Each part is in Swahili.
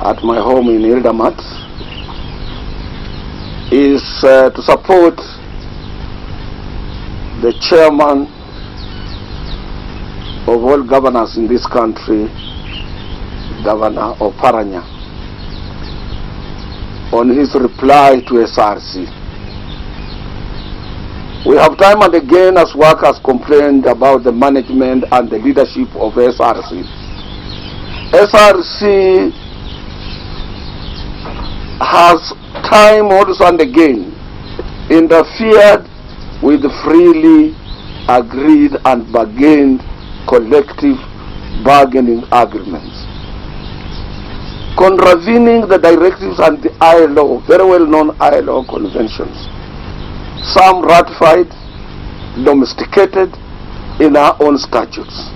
at my home in Ildamat is to support the chairman of all governors in this country, Governor Oparanya, on his reply to SRC. We have time and again as workers complained about the management and the leadership of SRC. SRC has time also and again interfered with freely agreed and bargained collective bargaining agreements, contravening the directives and the ILO, very well-known ILO conventions, some ratified, domesticated in our own statutes.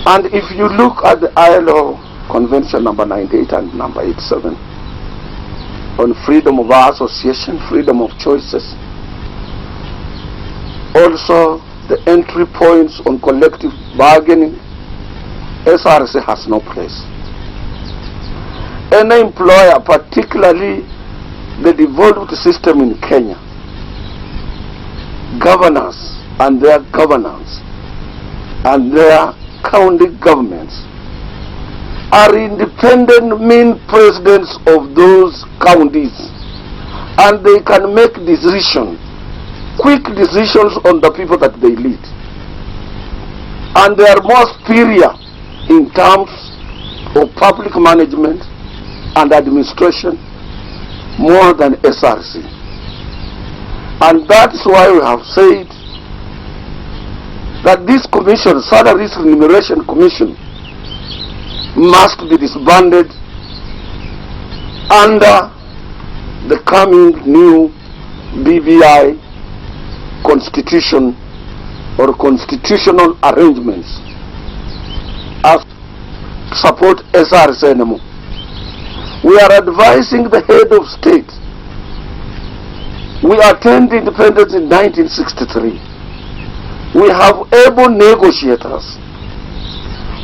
And if you look at the ILO Convention number 98 and number 87 on freedom of association, freedom of choices, also the entry points on collective bargaining, SRC has no place. Any employer, particularly the devolved system in Kenya, governors and their governance and their county governments are independent mean presidents of those counties, and they can make decisions, quick decisions on the people that they lead, and they are more superior in terms of public management and administration more than SRC. And that's why we have said that this commission, Salaries Remuneration Commission, must be disbanded under the coming new BBI constitution or constitutional arrangements as support SRC anymore. We are advising the head of state. We attained independence in 1963. We have able negotiators.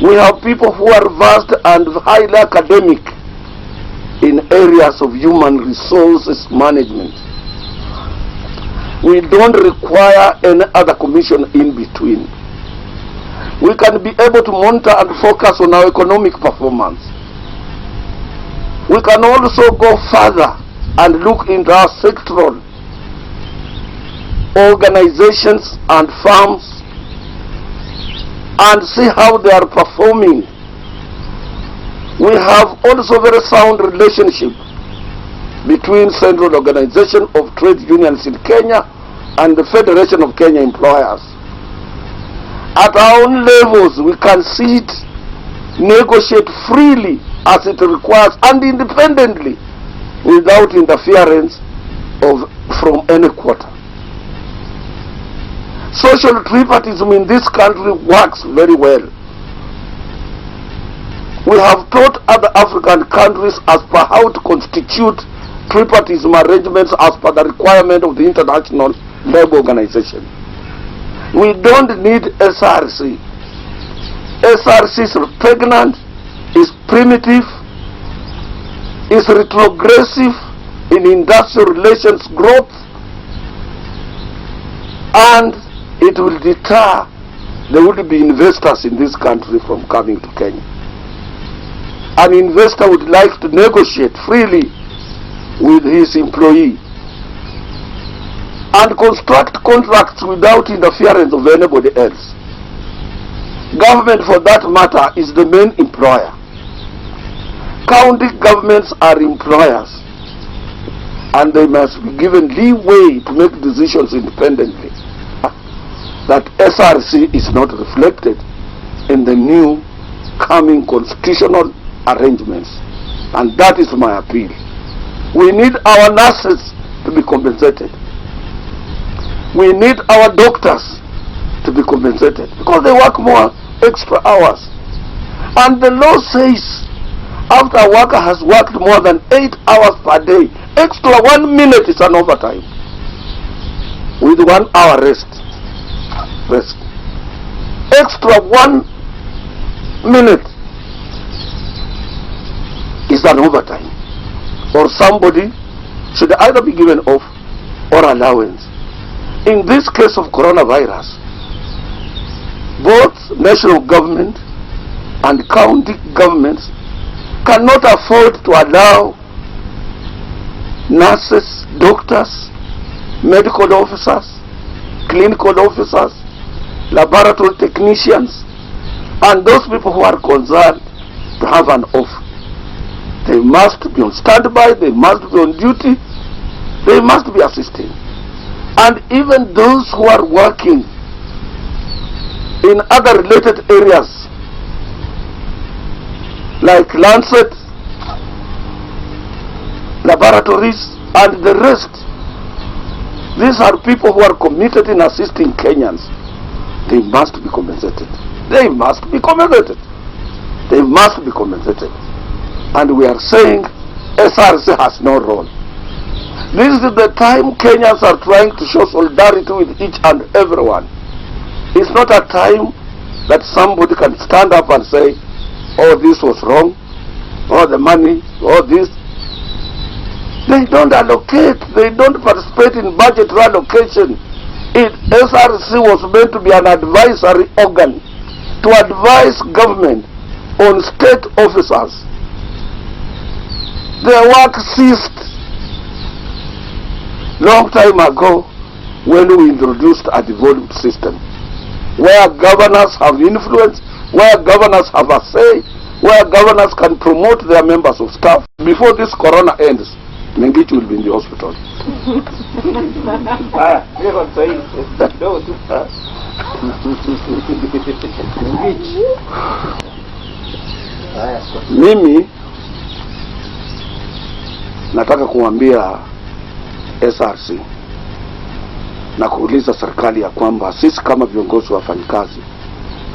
We have people who are vast and highly academic in areas of human resources management. We don't require any other commission in between. We can be able to monitor and focus on our economic performance. We can also go further and look into our sectoral organizations and firms and see how they are performing. We have also very sound relationship between Central Organization of Trade Unions in Kenya and the Federation of Kenya Employers. At our own levels, we can sit, negotiate freely as it requires and independently without interference from any quarter. Social tripartism in this country works very well. We have taught other African countries as per how to constitute tripartism arrangements as per the requirement of the International Labour Organization. We don't need SRC. SRC is pregnant, is primitive, is retrogressive in industrial relations growth, and it will deter the would-be investors in this country from coming to Kenya. An investor would like to negotiate freely with his employee and construct contracts without interference of anybody else. Government, for that matter, is the main employer. County governments are employers, and they must be given leeway to make decisions independently. That SRC is not reflected in the new coming constitutional arrangements, and that is my appeal. We need our nurses to be compensated. We need our doctors to be compensated because they work more extra hours, and the law says after a worker has worked more than 8 hours per day, extra 1 minute is an overtime with 1 hour rest. Extra 1 minute an overtime, or somebody should either be given off or allowance. In this case of coronavirus, both national government and county governments cannot afford to allow nurses, doctors, medical officers, clinical officers, laboratory technicians, and those people who are concerned to have an off. They must be on standby, they must be on duty, they must be assisting. And even those who are working in other related areas like Lancet, laboratories, and the rest, these are people who are committed in assisting Kenyans. They must be compensated. They must be compensated. They must be compensated. And we are saying SRC has no role. This is the time Kenyans are trying to show solidarity with each and everyone. It's not a time that somebody can stand up and say, oh, this was wrong, or the money, or this. They don't allocate, they don't participate in budget allocation. SRC was meant to be an advisory organ to advise government on state officers. Their work ceased long time ago when we introduced a devolved system, where governors have influence, where governors have a say, where governors can promote their members of staff. Before this corona ends, Mengichi will be in the hospital. Mimi nataka kuambia SRC na kuuliza serikali ya kwamba sisi kama viongozi wa wafanyikazi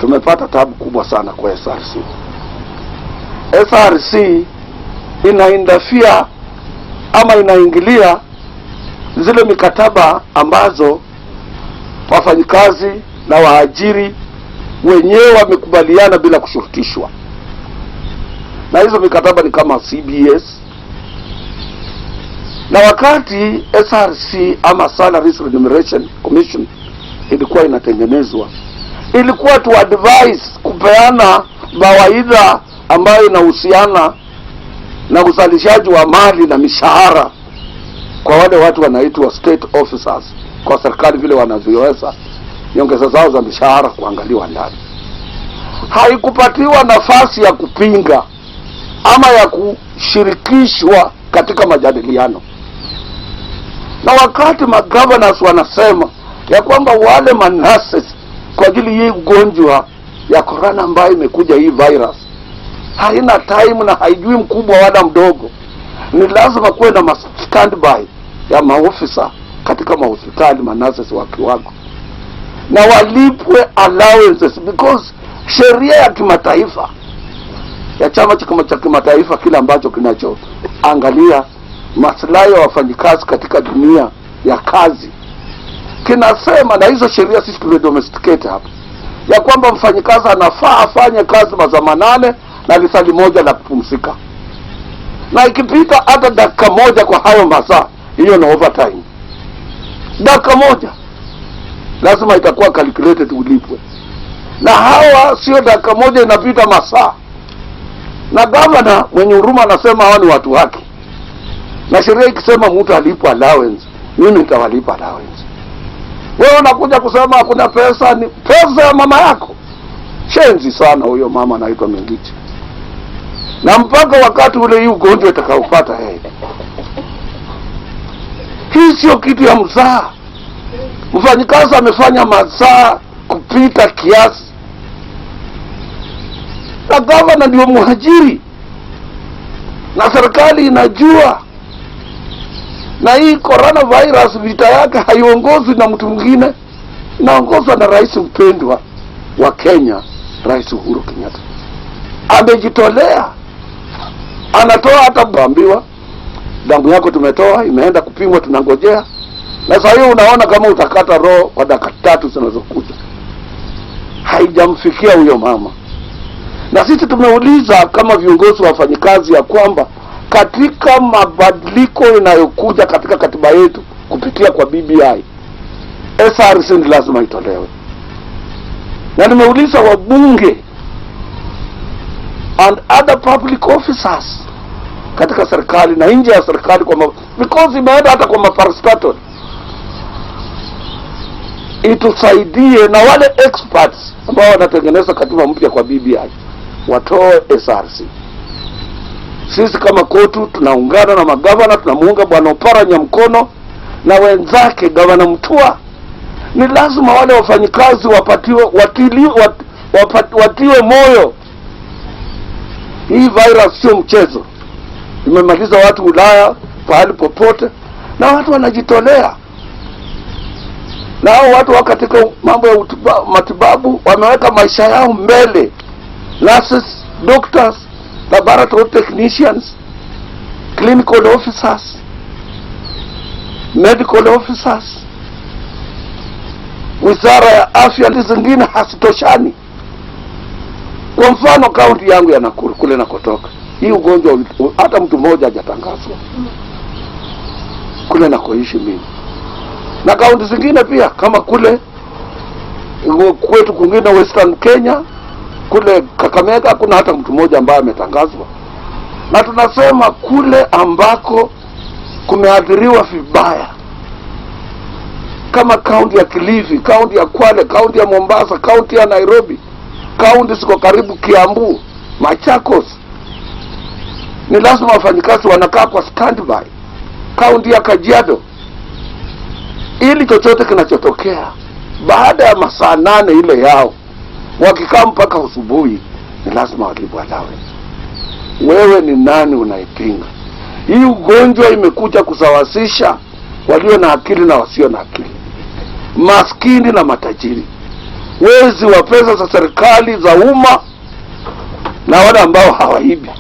tumepata tabu kubwa sana kwa SRC. SRC inaindafia ama inaingilia zile mikataba ambazo wafanyikazi na waajiri wenyewe wamekubaliana bila kushurutishwa. Na hizo mikataba ni kama CBS. Na wakati SRC ama Salaries Remuneration Commission ilikuwa inatengenezwa, ilikuwa to advise, kupeana mawaidha ambayo inahusiana na uzalishaji wa mali na mishahara kwa wale watu wanaitwa state officers kwa serikali, vile wanavyoweza nyongeza zao za mishahara kuangaliwa ndani. Haikupatiwa nafasi ya kupinga ama ya kushirikishwa katika majadiliano. Na wakati magovernors wanasema ya kwamba wale manases kwa ajili hii ugonjwa ya corona ambayo imekuja, hii virus haina time na haijui mkubwa wala mdogo, ni lazima kuwe na standby ya maofisa katika mahospitali, manases wakiwako, na walipwe allowances, because sheria ya kimataifa ya chama cha kimataifa kile ambacho kinachoangalia maslahi ya wafanyikazi katika dunia ya kazi kinasema, na hizo sheria sisi tumedomesticate hapa, ya kwamba mfanyikazi anafaa afanye kazi masaa 8 na lisali moja la kupumzika, na ikipita hata dakika moja kwa hayo masaa, hiyo na overtime. Dakika moja lazima itakuwa calculated ulipwe, na hawa sio dakika moja inapita masaa. Na governor mwenye huruma anasema hawa ni watu wake, na sheria ikisema mtu alipo allowance, mimi nitawalipa allowance. Wewe unakuja kusema hakuna pesa, ni pesa ya mama yako. Shenzi sana huyo mama anaitwa Mengichi. Na mpaka wakati ule hii ugonjwa itakaopata yeye. Hii sio kitu ya mzaha. Mfanyikazi amefanya masaa kupita kiasi, na gavana ndio muajiri, na serikali inajua. Na hii coronavirus vita yake haiongozwi na mtu mwingine, inaongozwa na rais mpendwa wa Kenya, Rais Uhuru Kenyatta. Amejitolea, anatoa hata kuambiwa damu yako tumetoa, imeenda kupimwa, tunangojea. Na sasa hiyo unaona kama utakata roho kwa dakika 3 zinazokuja. Haijamfikia huyo mama. Na sisi tumeuliza kama viongozi wa wafanyikazi ya kwamba katika mabadiliko inayokuja katika katiba yetu kupitia kwa BBI, SRC ni lazima itolewe. Na nimeuliza wabunge and other public officers katika serikali na nje ya serikali, because imeenda hata kwa maparastatal, itusaidie na wale experts ambao wanatengeneza katiba mpya kwa BBI watoe SRC. Sisi kama KOTU tunaungana na magavana, tunamuunga Bwana Oparanya mkono na wenzake, Gavana Mutua. Ni lazima wale wafanyikazi watiwe moyo. Hii virus sio mchezo. Imemaliza watu Ulaya pahali popote, na watu wanajitolea. Na hao watu katika mambo ya matibabu wameweka maisha yao mbele. Nurses, doctors, laboratory technicians, clinical officers, medical officers. Wizara ya afya zingine hasitoshani. Kwa mfano kaunti yangu ya Nakuru kule nakotoka, hii ugonjwa hata mtu mmoja hajatangazwa kule nakoishi mimi. Na kaunti zingine pia kama kule kwetu kwingine Western Kenya, kule Kakamega, kuna hata mtu mmoja ambaye ametangazwa. Na tunasema kule ambako kumeathiriwa vibaya, kama kaunti ya Kilifi, kaunti ya Kwale, kaunti ya Mombasa, kaunti ya Nairobi, kaunti ziko karibu Kiambu, Machakos, ni lazima wafanyikazi wanakaa kwa standby. Kaunti ya Kajiado, ili chochote kinachotokea baada ya masaa 8 ile yao, wakikaa mpaka asubuhi, ni lazima walipwe allowance. Wewe ni nani unaipinga? Hii ugonjwa imekuja kusawasisha walio na akili na wasio na akili, maskini na matajiri, wezi wa pesa za serikali za umma na wale ambao hawaibi.